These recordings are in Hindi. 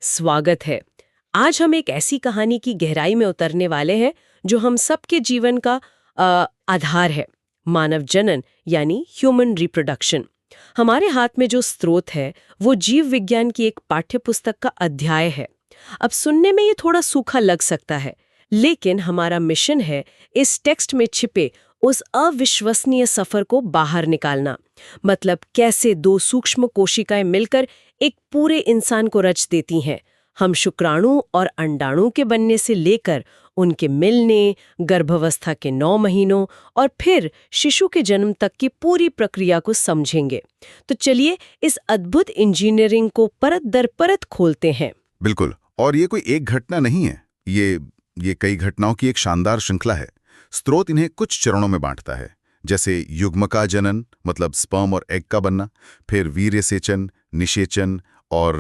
स्वागत है। आज हम एक ऐसी कहानी की गहराई में उतरने वाले हैं जो हम सबके जीवन का आधार है, मानव जनन यानी ह्यूमन रिप्रोडक्शन। हमारे हाथ में जो स्रोत है वो जीव विज्ञान की एक पाठ्यपुस्तक का अध्याय है। अब सुनने में ये थोड़ा सूखा लग सकता है, लेकिन हमारा मिशन है इस टेक्स्ट में छिपे उस अविश्वसनीय सफर को बाहर निकालना। मतलब कैसे दो सूक्ष्म कोशिकाएं मिलकर एक पूरे इंसान को रच देती हैं। हम शुक्राणु और अंडाणु के बनने से लेकर उनके मिलने, गर्भावस्था के 9 महीनों और फिर शिशु के जन्म तक की पूरी प्रक्रिया को समझेंगे। तो चलिए इस अद्भुत इंजीनियरिंग को परत दर परत खोलते हैं। बिल्कुल। और ये कोई एक घटना नहीं है, ये कई घटनाओं की एक शानदार श्रृंखला है। स्रोत इन्हें कुछ चरणों में बांटता है, जैसे युग्मका जनन मतलब स्पर्म और एग का बनना, फिर वीर्यसेचन, निषेचन और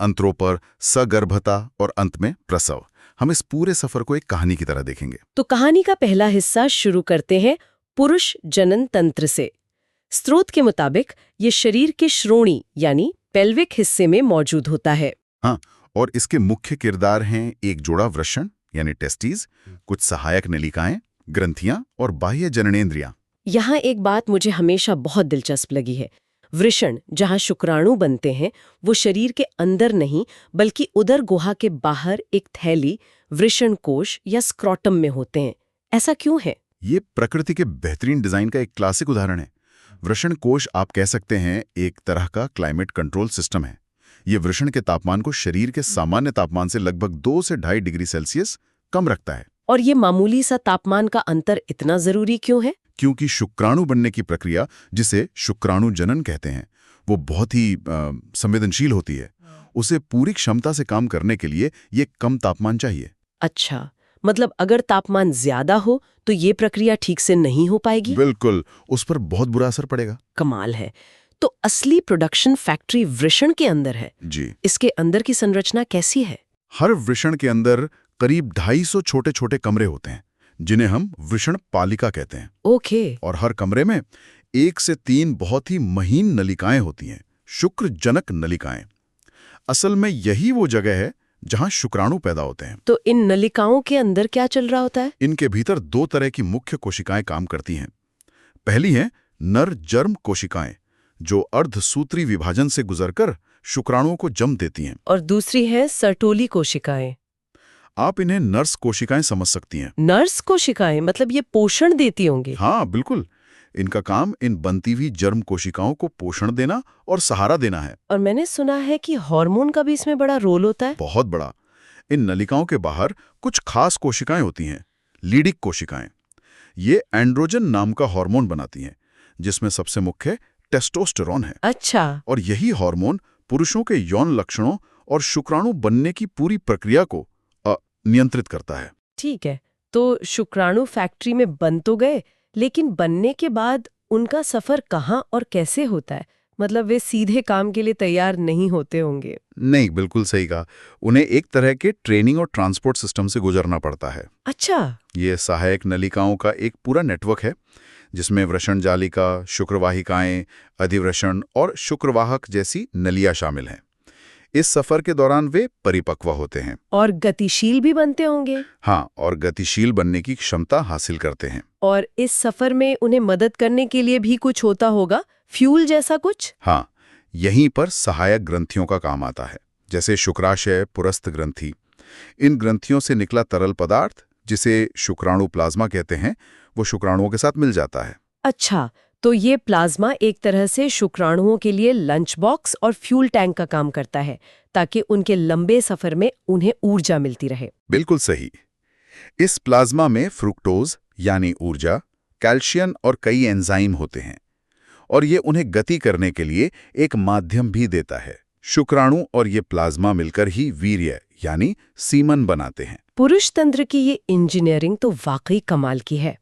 अंत्रोपर, सगर्भता और अंत में प्रसव। हम इस पूरे सफर को एक कहानी की तरह देखेंगे। तो कहानी का पहला हिस्सा शुरू करते हैं पुरुष जनन तंत्र से। स्रोत के मुताबिक ये शरीर के श्रोणी यानी पेल्विक हिस्से में मौजूद होता है। हाँ, और इसके मुख्य किरदार हैं एक जोड़ा वृषण यानी टेस्टीज, कुछ सहायक नलिकाएं, ग्रंथियां और बाह्य जननेंद्रियां। यहाँ एक बात मुझे हमेशा बहुत दिलचस्प लगी है। वृषण जहाँ शुक्राणु बनते हैं वो शरीर के अंदर नहीं बल्कि उदर गुहा के बाहर एक थैली वृषण कोश या स्क्रॉटम में होते हैं। ऐसा क्यों है? ये प्रकृति के बेहतरीन डिजाइन का एक क्लासिक उदाहरण है। वृषण कोश आप कह सकते हैं एक तरह का क्लाइमेट कंट्रोल सिस्टम है। ये वृषण के तापमान को शरीर के सामान्य तापमान से लगभग 2 से 2.5 डिग्री सेल्सियस कम रखता है। और ये मामूली सा तापमान का अंतर इतना जरूरी क्यों है? क्योंकि शुक्राणु बनने की प्रक्रिया, जिसे शुक्राणु जनन कहते हैं, वो बहुत ही संवेदनशील होती है। उसे पूरी क्षमता से काम करने के लिए ये कम तापमान चाहिए। अच्छा, मतलब अगर तापमान ज्यादा हो तो ये प्रक्रिया ठीक से नहीं हो पाएगी? बिल्कुल, उस पर बहुत बुरा असर पड़ेगा। कमाल है। तो असली प्रोडक्शन फैक्ट्री वृषण के अंदर है। जी। इसके अंदर की संरचना कैसी है? हर वृषण के अंदर करीब 250 छोटे छोटे कमरे होते हैं, जिन्हें हम वृषण पालिका कहते हैं। ओके। और हर कमरे में 1 से 3 बहुत ही महीन नलिकाएं होती हैं, शुक्रजनक नलिकाएं। असल में यही वो जगह है जहां शुक्राणु पैदा होते हैं। तो इन नलिकाओं के अंदर क्या चल रहा होता है? इनके भीतर 2 तरह की मुख्य कोशिकाएं काम करती हैं। पहली है नर जर्म कोशिकाएं, जो अर्धसूत्री विभाजन से गुजरकर शुक्राणुओं को जन्म देती हैं। और दूसरी है सर्टोली कोशिकाएं। आप इन्हें नर्स कोशिकाएं समझ सकती हैं। नर्स कोशिकाएं मतलब ये पोषण देती होंगी? हाँ बिल्कुल, इनका काम इन बनती हुई जर्म कोशिकाओं को पोषण देना और सहारा देना है। और मैंने सुना है कि हार्मोन का भी इसमें बड़ा रोल होता है। बहुत बड़ा। इन नलिकाओं के बाहर कुछ खास कोशिकाएं होती हैं, लीडिक कोशिकाएं। ये एंड्रोजन नाम का हार्मोन बनाती हैं, जिसमें सबसे मुख्य टेस्टोस्टेरोन है। अच्छा। और यही हार्मोन पुरुषों के यौन लक्षणों और शुक्राणु बनने की पूरी प्रक्रिया को नियंत्रित करता है। ठीक है, तो शुक्राणु फैक्ट्री में बन तो गए, लेकिन बनने के बाद उनका सफर कहाँ और कैसे होता है? मतलब वे सीधे काम के लिए तैयार नहीं होते होंगे। नहीं, बिल्कुल सही कहा। उन्हें एक तरह के ट्रेनिंग और ट्रांसपोर्ट सिस्टम से गुजरना पड़ता है। अच्छा। ये सहायक नलिकाओं का एक पूरा नेटवर्क है, जिसमें वृषण जालिका, शुक्रवाहिकाएं, अधिवृषण और शुक्रवाहक जैसी नलियां शामिल हैं। इस सफर के दौरान वे परिपक्व होते हैं। और गतिशील भी बनते होंगे। हाँ, और गतिशील बनने की क्षमता हासिल करते हैं। और इस सफर में उन्हें मदद करने के लिए भी कुछ होता होगा, फ्यूल जैसा कुछ? हाँ, यहीं पर सहायक ग्रंथियों का काम आता है, जैसे शुक्राशय, पुरस्थ ग्रंथि। इन ग्रंथियों से निकला तरल पदार्थ, जिसे शुक्राणु प्लाज्मा कहते हैं, वो शुक्राणुओं के साथ मिल जाता है। अच्छा, तो ये प्लाज्मा एक तरह से शुक्राणुओं के लिए लंच बॉक्स और फ्यूल टैंक का काम करता है, ताकि उनके लंबे सफर में उन्हें ऊर्जा मिलती रहे। बिल्कुल सही। इस प्लाज्मा में फ्रुक्टोज यानी ऊर्जा, कैल्शियम और कई एंजाइम होते हैं, और ये उन्हें गति करने के लिए एक माध्यम भी देता है। शुक्राणु और ये प्लाज्मा मिलकर ही वीर्य यानी सीमन बनाते हैं। पुरुष तंत्र की ये इंजीनियरिंग तो वाकई कमाल की है।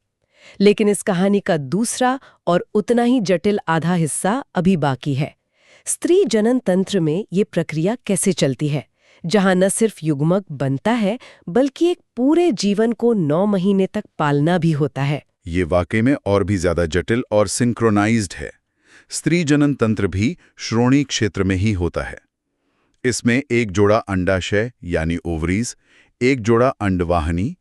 लेकिन इस कहानी का दूसरा और उतना ही जटिल आधा हिस्सा अभी बाकी है। स्त्री जनन तंत्र में ये प्रक्रिया कैसे चलती है, जहां न सिर्फ युग्मक बनता है बल्कि एक पूरे जीवन को 9 महीने तक पालना भी होता है। ये वाकई में और भी ज्यादा जटिल और सिंक्रोनाइज्ड है। स्त्री जनन तंत्र भी श्रोणी क्षेत्र में ही होता है। इसमें एक जोड़ा अंडाशय यानी ओवरीज, एक जोड़ा अंडवाहिनी,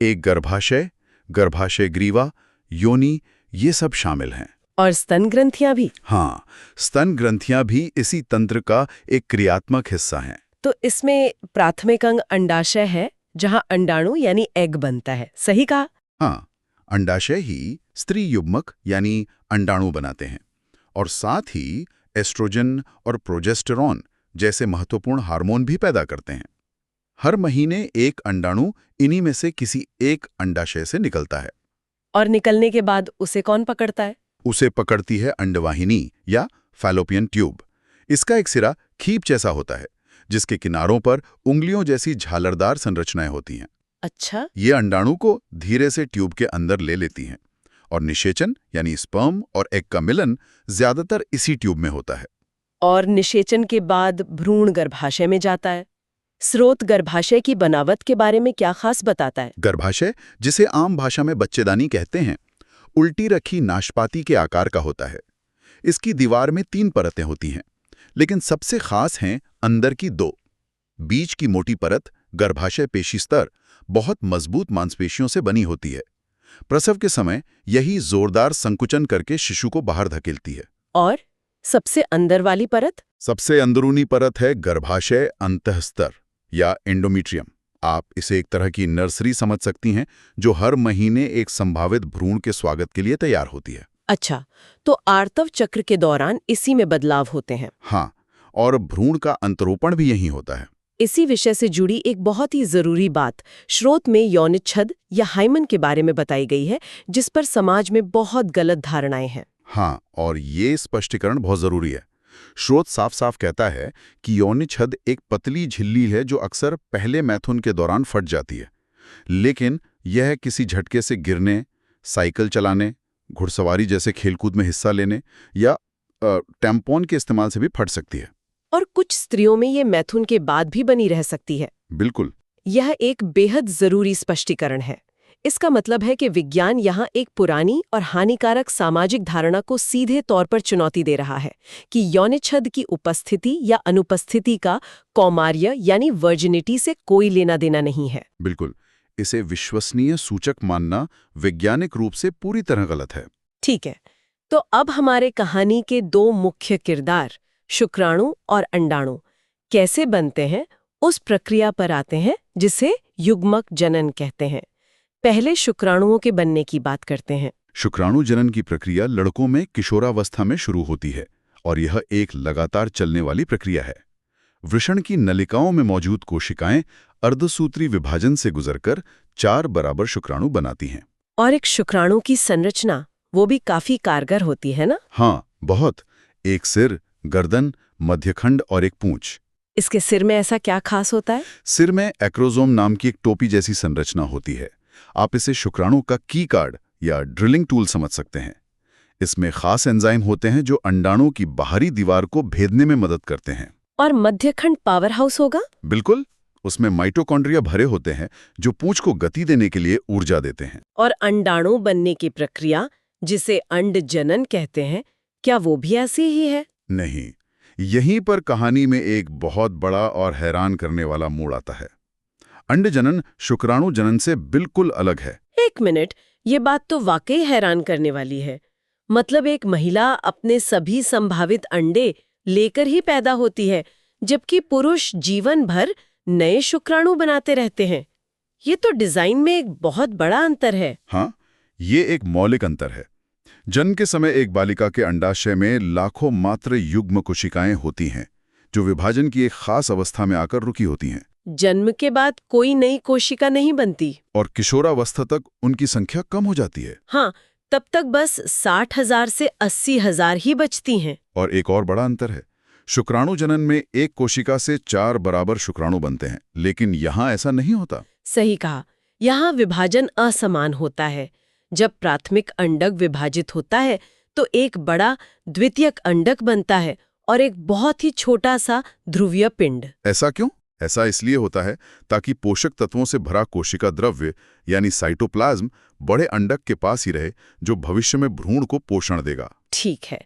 एक गर्भाशय, गर्भाशय ग्रीवा, योनि, ये सब शामिल हैं। और स्तन ग्रंथियां भी? हाँ, स्तन ग्रंथियां भी इसी तंत्र का एक क्रियात्मक हिस्सा हैं। तो इसमें प्राथमिक अंग अंडाशय है, जहां अंडाणु यानी एग बनता है, सही कहा? हाँ, अंडाशय ही स्त्री युग्मक यानी अंडाणु बनाते हैं और साथ ही एस्ट्रोजन और प्रोजेस्टेरॉन जैसे महत्वपूर्ण हार्मोन भी पैदा करते हैं। हर महीने एक अंडाणु इन्हीं में से किसी एक अंडाशय से निकलता है। और निकलने के बाद उसे कौन पकड़ता है? उसे पकड़ती है अंडवाहिनी या फैलोपियन ट्यूब। इसका एक सिरा खीप जैसा होता है, जिसके किनारों पर उंगलियों जैसी झालरदार संरचनाएं होती हैं। अच्छा। ये अंडाणु को धीरे से ट्यूब के अंदर ले लेती हैं और निषेचन यानी स्पर्म और एग का मिलन ज्यादातर इसी ट्यूब में होता है। और निषेचन के बाद भ्रूण गर्भाशय में जाता है। स्रोत गर्भाशय की बनावट के बारे में क्या खास बताता है? गर्भाशय, जिसे आम भाषा में बच्चेदानी कहते हैं, उल्टी रखी नाशपाती के आकार का होता है। इसकी दीवार में 3 परतें होती हैं, लेकिन सबसे खास हैं अंदर की 2। बीच की मोटी परत, गर्भाशय पेशी स्तर, बहुत मजबूत मांसपेशियों से बनी होती है। प्रसव के समय यही जोरदार संकुचन करके शिशु को बाहर धकेलती है। और सबसे अंदर वाली परत? सबसे अंदरूनी परत है गर्भाशय अंतःस्तर या एंडोमेट्रियम। आप इसे एक तरह की नर्सरी समझ सकती हैं, जो हर महीने एक संभावित भ्रूण के स्वागत के लिए तैयार होती है। अच्छा, तो आर्तव चक्र के दौरान इसी में बदलाव होते हैं। हाँ, और भ्रूण का अंतरोपण भी यहीं होता है। इसी विषय से जुड़ी एक बहुत ही जरूरी बात स्रोत में यौनिच्छद या हाइमन के बारे में बताई गई है, जिस पर समाज में बहुत गलत धारणाएं हैं। हाँ, और ये स्पष्टीकरण बहुत जरूरी है। स्रोत साफ साफ कहता है कि यौनिच्छद एक पतली झिल्ली है जो अक्सर पहले मैथुन के दौरान फट जाती है, लेकिन यह किसी झटके से गिरने, साइकिल चलाने, घुड़सवारी जैसे खेलकूद में हिस्सा लेने या टैम्पॉन के इस्तेमाल से भी फट सकती है। और कुछ स्त्रियों में ये मैथुन के बाद भी बनी रह सकती है। बिल्कुल। यह एक बेहद जरूरी स्पष्टीकरण है। इसका मतलब है कि विज्ञान यहाँ एक पुरानी और हानिकारक सामाजिक धारणा को सीधे तौर पर चुनौती दे रहा है कि यौनिच्छद की उपस्थिति या अनुपस्थिति का कौमार्य यानी वर्जिनिटी से कोई लेना देना नहीं है। बिल्कुल। इसे विश्वसनीय सूचक मानना वैज्ञानिक रूप से पूरी तरह गलत है। ठीक है, तो अब हमारे कहानी के 2 मुख्य किरदार शुक्राणु और अंडाणु कैसे बनते हैं, उस प्रक्रिया पर आते हैं जिसे युग्मक जनन कहते हैं। पहले शुक्राणुओं के बनने की बात करते हैं। शुक्राणु जनन की प्रक्रिया लड़कों में किशोरावस्था में शुरू होती है और यह एक लगातार चलने वाली प्रक्रिया है। वृषण की नलिकाओं में मौजूद कोशिकाएं अर्धसूत्री विभाजन से गुजरकर 4 बराबर शुक्राणु बनाती हैं। और एक शुक्राणु की संरचना वो भी काफी कारगर होती है ना? हाँ, बहुत। एक सिर, गर्दन, मध्यखंड और एक पूंछ। इसके सिर में ऐसा क्या खास होता है? सिर में एक्रोसोम नाम की एक टोपी जैसी संरचना होती है। आप इसे शुक्राणु का की कार्ड या ड्रिलिंग टूल समझ सकते हैं। इसमें खास एंजाइम होते हैं जो अंडाणु की बाहरी दीवार को भेदने में मदद करते हैं। और मध्यखंड पावर हाउस होगा? बिल्कुल। उसमें माइटोकॉन्ड्रिया भरे होते हैं जो पूंछ को गति देने के लिए ऊर्जा देते हैं। और अंडाणु बनने की प्रक्रिया, जिसे अंड जनन कहते हैं, क्या वो भी ऐसी ही है? नहीं, यहीं पर कहानी में एक बहुत बड़ा और हैरान करने वाला मोड़ आता है। अंड जनन शुक्राणु जनन से बिल्कुल अलग है। एक मिनट, ये बात तो वाकई हैरान करने वाली है। मतलब एक महिला अपने सभी संभावित अंडे लेकर ही पैदा होती है, जबकि पुरुष जीवन भर नए शुक्राणु बनाते रहते हैं। ये तो डिजाइन में एक बहुत बड़ा अंतर है। हाँ, ये एक मौलिक अंतर है। जन्म के समय एक बालिका के अंडाशय में लाखों मात्र युग्म कोशिकाएं होती हैं, जो विभाजन की एक खास अवस्था में आकर रुकी होती हैं। जन्म के बाद कोई नई कोशिका नहीं बनती। और किशोरावस्था तक उनकी संख्या कम हो जाती है। हाँ, तब तक बस 60,000 से 80,000 ही बचती हैं। और एक और बड़ा अंतर है, शुक्राणु जनन में एक कोशिका से 4 बराबर शुक्राणु बनते हैं, लेकिन यहाँ ऐसा नहीं होता। सही कहा, यहाँ विभाजन असमान होता है। जब प्राथमिक अंडक विभाजित होता है तो एक बड़ा द्वितीयक अंडक बनता है और एक बहुत ही छोटा सा ध्रुवीय पिंड। ऐसा क्यों? ऐसा इसलिए होता है ताकि पोषक तत्वों से भरा कोशिका द्रव्य यानी साइटोप्लाज्म बड़े अंडक के पास ही रहे, जो भविष्य में भ्रूण को पोषण देगा। ठीक है,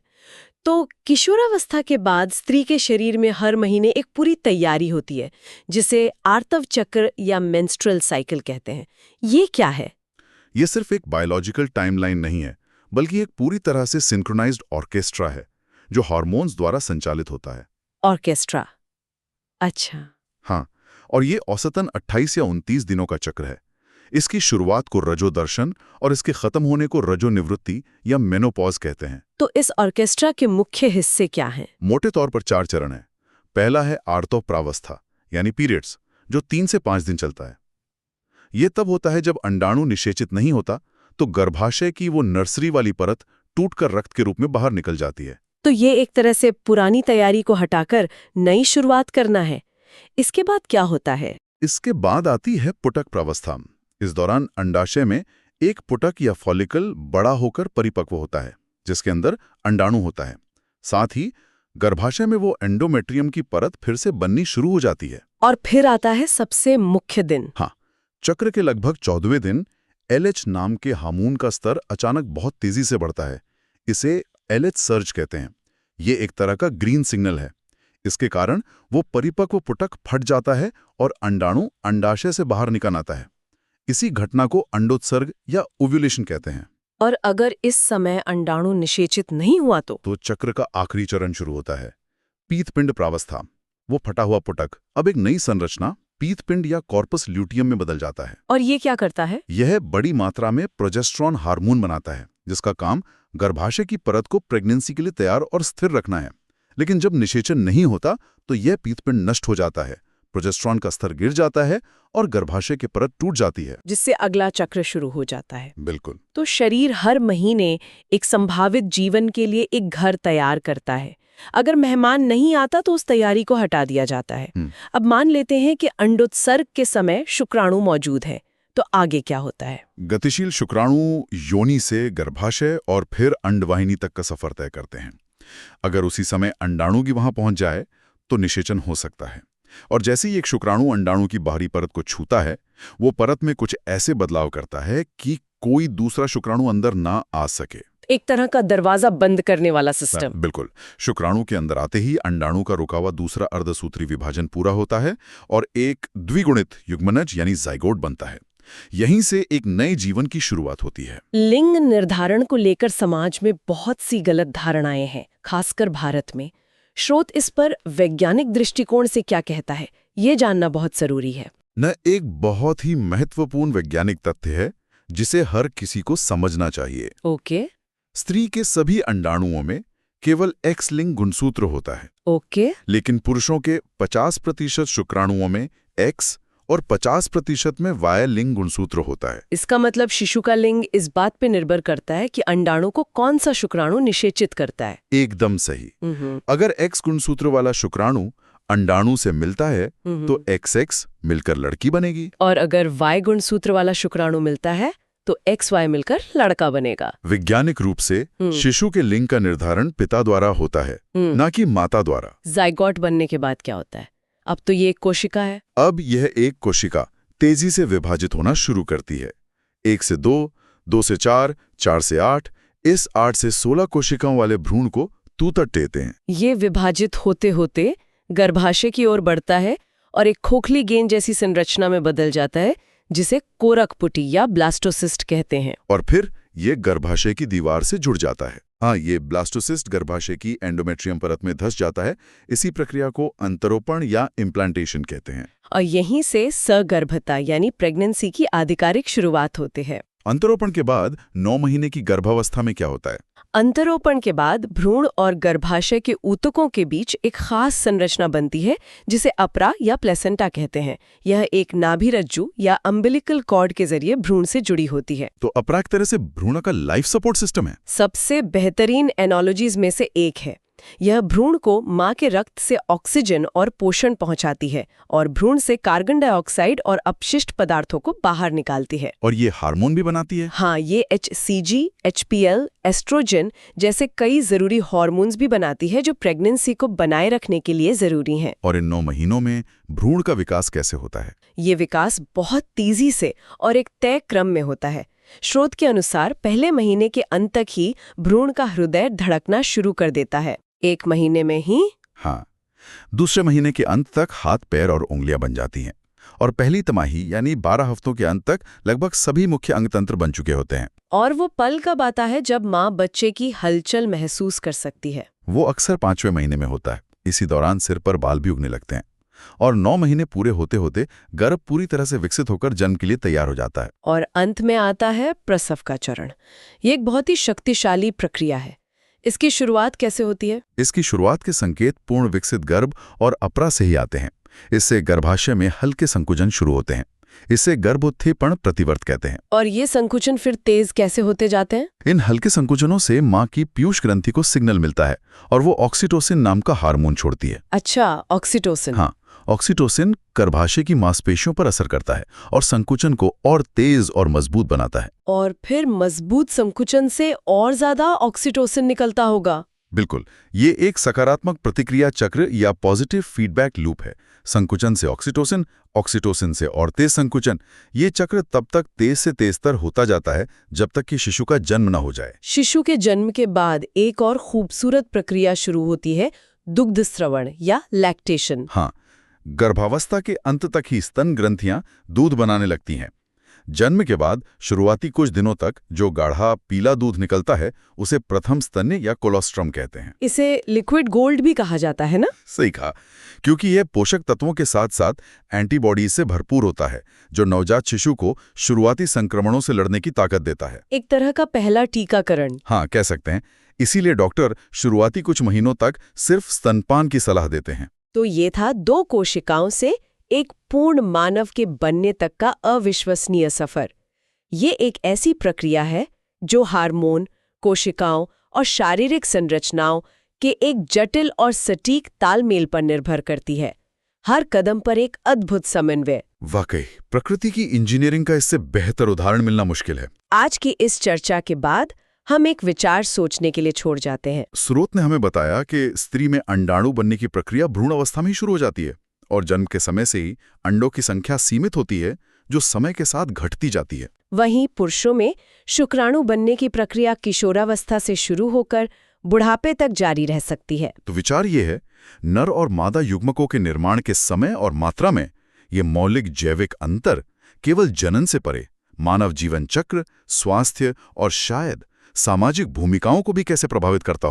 तो किशोरावस्था के बाद स्त्री के शरीर में हर महीने एक पूरी तैयारी होती है, जिसे आर्तव चक्र या मेंस्ट्रुअल साइकिल कहते हैं। ये क्या है? ये सिर्फ एक बायोलॉजिकल टाइमलाइन नहीं है, बल्कि एक पूरी तरह से सिंक्रोनाइज्ड ऑर्केस्ट्रा है जो हार्मोन्स द्वारा संचालित होता है। ऑर्केस्ट्रा, अच्छा। हाँ, और ये औसतन 28 या 29 दिनों का चक्र है। इसकी शुरुआत को रजोदर्शन और इसके खत्म होने को रजोनिवृत्ति या मेनोपॉज कहते हैं। तो इस ऑर्केस्ट्रा के मुख्य हिस्से क्या हैं? मोटे तौर पर 4 चरण हैं। पहला है आर्तवप्रावस्था यानी पीरियड्स, जो 3 से 5 दिन चलता है। ये तब होता है जब अंडाणु निषेचित नहीं होता, तो गर्भाशय की वो नर्सरी वाली परत टूटकर रक्त के रूप में बाहर निकल जाती है। तो ये एक तरह से पुरानी तैयारी को हटाकर नई शुरुआत करना है। इसके बाद क्या होता है? इसके बाद आती है पुटक प्रावस्था। इस दौरान अंडाशय में एक पुटक या फॉलिकल बड़ा होकर परिपक्व होता है, जिसके अंदर अंडाणु होता है। साथ ही गर्भाशय में वो एंडोमेट्रियम की परत फिर से बननी शुरू हो जाती है। और फिर आता है सबसे मुख्य दिन। हाँ, चक्र के लगभग 14वें दिन LH नाम के हार्मोन का स्तर अचानक बहुत तेजी से बढ़ता है। इसे LH सर्ज कहते हैं। ये एक तरह का ग्रीन सिग्नल है। इसके कारण वो परिपक्व पुटक फट जाता है और अंडाणु अंडाशय से बाहर निकल आता है। इसी घटना को अंडोत्सर्ग या ओव्यूलेशन कहते हैं। और अगर इस समय अंडाणु निषेचित नहीं हुआ तो चक्र का आखिरी चरण शुरू होता है, पीतपिंड प्रावस्था। वो फटा हुआ पुटक अब एक नई संरचना पीतपिंड या कॉर्पस ल्यूटियम में बदल जाता है। और ये क्या करता है? यह बड़ी मात्रा में प्रोजेस्टेरॉन हार्मोन बनाता है, जिसका काम गर्भाशय की परत को प्रेगनेंसी के लिए तैयार और स्थिर रखना है। लेकिन जब निषेचन नहीं होता तो यह पीतपिंड नष्ट हो जाता है, प्रोजेस्टेरॉन का स्तर गिर जाता है और गर्भाशय की परत टूट जाती है, जिससे अगला चक्र शुरू हो जाता है। बिल्कुल। तो शरीर हर महीने एक संभावित जीवन के लिए एक घर तैयार करता है। अगर मेहमान नहीं आता तो उस तैयारी को हटा दिया जाता है। अब मान लेते हैं कि अंडोत्सर्ग के समय शुक्राणु मौजूद है, तो आगे क्या होता है? गतिशील शुक्राणु योनि से गर्भाशय और फिर अंडवाहिनी तक का सफर तय करते हैं। अगर उसी समय अंडाणु भी वहां पहुंच जाए तो निषेचन हो सकता है। और जैसे ही एक शुक्राणु अंडाणु की बाहरी परत को छूता है, वो परत में कुछ ऐसे बदलाव करता है कि कोई दूसरा शुक्राणु अंदर ना आ सके। एक तरह का दरवाजा बंद करने वाला सिस्टम। बिल्कुल। शुक्राणु के अंदर आते ही अंडाणु का रुका हुआ दूसरा अर्धसूत्री विभाजन पूरा होता है और एक द्विगुणित युग्मनज यानी जाइगोट बनता है। यहीं से एक नए जीवन की शुरुआत होती है। लिंग निर्धारण को लेकर समाज में बहुत सी गलत धारणाएं हैं, खासकर भारत में। स्रोत इस पर वैज्ञानिक दृष्टिकोण से क्या कहता है, ये जानना बहुत जरूरी है। न एक बहुत ही महत्वपूर्ण वैज्ञानिक तथ्य है जिसे हर किसी को समझना चाहिए। ओके। स्त्री के सभी अंडाणुओं में केवल X लिंग गुणसूत्र होता है। ओके। लेकिन पुरुषों के 50% शुक्राणुओं में X और 50% में Y लिंग गुणसूत्र होता है। इसका मतलब शिशु का लिंग इस बात पे निर्भर करता है कि अंडाणु को कौन सा शुक्राणु निषेचित करता है। एकदम सही। अगर X गुणसूत्र वाला शुक्राणु अंडाणु से मिलता है तो XX मिलकर लड़की बनेगी, और अगर Y गुणसूत्र वाला शुक्राणु मिलता है तो XY मिलकर लड़का बनेगा। वैज्ञानिक रूप से शिशु के लिंग का निर्धारण पिता द्वारा होता है, न कि माता द्वारा। जाइगोट बनने के बाद क्या होता है? अब तो ये एक कोशिका है। अब यह एक कोशिका तेजी से विभाजित होना शुरू करती है। 1 से 2, 2 से 4, 4 से 8, इस 8 से 16 कोशिकाओं वाले भ्रूण को तूतक कहते हैं। ये विभाजित होते होते गर्भाशय की ओर बढ़ता है और एक खोखली गेंद जैसी संरचना में बदल जाता है, जिसे कोरकपुटी या ब्लास्टोसिस्ट कहते हैं। और फिर ये गर्भाशय की दीवार से जुड़ जाता है। हाँ, ये ब्लास्टोसिस्ट गर्भाशय की एंडोमेट्रियम परत में धंस जाता है। इसी प्रक्रिया को अंतरोपण या इम्प्लांटेशन कहते हैं। और यहीं से सगर्भता यानी प्रेगनेंसी की आधिकारिक शुरुआत होती है। अंतरोपण के बाद 9 महीने की गर्भावस्था में क्या होता है? अंतरोपण के बाद भ्रूण और गर्भाशय के ऊतकों के बीच एक खास संरचना बनती है, जिसे अपरा या प्लेसेंटा कहते हैं। यह एक नाभि रज्जु या अम्बिलिकल कॉर्ड के जरिए भ्रूण से जुड़ी होती है। तो अपरा एक तरह से भ्रूण का लाइफ सपोर्ट सिस्टम है। सबसे बेहतरीन एनोलॉजीज में से एक है। यह भ्रूण को मां के रक्त से ऑक्सीजन और पोषण पहुंचाती है और भ्रूण से कार्बन डाइऑक्साइड और अपशिष्ट पदार्थों को बाहर निकालती है। और ये हार्मोन भी बनाती है। हाँ, ये HCG, HPL, एस्ट्रोजन जैसे कई जरूरी हार्मोन्स भी बनाती है, जो प्रेगनेंसी को बनाए रखने के लिए जरूरी हैं। और इन 9 महीनों में भ्रूण का विकास कैसे होता है? ये विकास बहुत तेजी से और एक तय क्रम में होता है। स्रोत के अनुसार पहले महीने के अंत तक ही भ्रूण का हृदय धड़कना शुरू कर देता है। 1 महीने में ही। हाँ, दूसरे महीने के अंत तक हाथ, पैर और उंगलियां बन जाती हैं और पहली तिमाही यानी 12 हफ्तों के अंत तक लगभग सभी मुख्य अंगतंत्र बन चुके होते हैं। और वो पल कब आता है जब माँ बच्चे की हलचल महसूस कर सकती है? वो अक्सर 5वें महीने में होता है। इसी दौरान सिर पर बाल भी उगने लगते हैं और 9 महीने पूरे होते होते गर्भ पूरी तरह से विकसित होकर जन्म के लिए तैयार हो जाता है। और अंत में आता है प्रसव का चरण। ये एक बहुत ही शक्तिशाली प्रक्रिया है। इसकी शुरुआत कैसे होती है? इसकी शुरुआत के संकेत पूर्ण विकसित गर्भ और अपरा से ही आते हैं। इससे गर्भाशय में हल्के संकुचन शुरू होते हैं। इसे गर्भोत्थेपन प्रतिवर्त कहते हैं। और ये संकुचन फिर तेज कैसे होते जाते हैं? इन हल्के संकुचनों से माँ की पीयूष ग्रंथि को सिग्नल मिलता है और वो ऑक्सीटोसिन नाम का हार्मोन छोड़ती है। अच्छा, ऑक्सीटोसिन। हाँ, ऑक्सीटोसिन गर्भाशय की मांसपेशियों पर असर करता है और संकुचन को और तेज और मजबूत बनाता है। और फिर मजबूत संकुचन से और ज्यादा ऑक्सीटोसिन निकलता होगा। बिल्कुल, ये एक सकारात्मक प्रतिक्रिया चक्र या पॉजिटिव फीडबैक लूप है। संकुचन से ऑक्सीटोसिन, ऑक्सीटोसिन से और तेज संकुचन। ये चक्र तब तक तेज से तेजतर होता जाता है जब तक कि शिशु का जन्म न हो जाए। शिशु के जन्म के बाद एक और खूबसूरत प्रक्रिया शुरू होती है, दुग्ध स्रवण या लैक्टेशन। हाँ, गर्भावस्था के अंत तक ही स्तन ग्रंथियां दूध बनाने लगती हैं। जन्म के बाद शुरुआती कुछ दिनों तक जो गाढ़ा पीला दूध निकलता है उसे प्रथम स्तन्य या कोलोस्ट्रम कहते हैं। इसे लिक्विड गोल्ड भी कहा जाता है ना? सही कहा, क्योंकि यह पोषक तत्वों के साथ साथ एंटीबॉडीज से भरपूर होता है जो नवजात शिशु को शुरुआती संक्रमणों से लड़ने की ताकत देता है। एक तरह का पहला टीकाकरण। हाँ, कह सकते हैं। इसीलिए डॉक्टर शुरुआती कुछ महीनों तक सिर्फ स्तनपान की सलाह देते हैं। तो ये था 2 कोशिकाओं से एक पूर्ण मानव के बनने तक का अविश्वसनीय सफर। ये एक ऐसी प्रक्रिया है जो हार्मोन, कोशिकाओं और शारीरिक संरचनाओं के एक जटिल और सटीक तालमेल पर निर्भर करती है। हर कदम पर एक अद्भुत समन्वय। वाकई प्रकृति की इंजीनियरिंग का इससे बेहतर उदाहरण मिलना मुश्किल है। आज की इस चर्चा के बाद हम एक विचार सोचने के लिए छोड़ जाते हैं। स्रोत ने हमें बताया कि स्त्री में अंडाणु बनने की प्रक्रिया भ्रूण अवस्था में ही शुरू हो जाती है और जन्म के समय से ही अंडों की संख्या सीमित होती है जो समय के साथ घटती जाती है। वहीं पुरुषों में शुक्राणु बनने की प्रक्रिया किशोरावस्था से शुरू होकर बुढ़ापे तक जारी रह सकती है। तो विचार ये है, नर और मादा युग्मकों के निर्माण के समय और मात्रा में ये मौलिक जैविक अंतर केवल जनन से परे मानव जीवन चक्र, स्वास्थ्य और शायद सामाजिक भूमिकाओं को भी कैसे प्रभावित करता हो।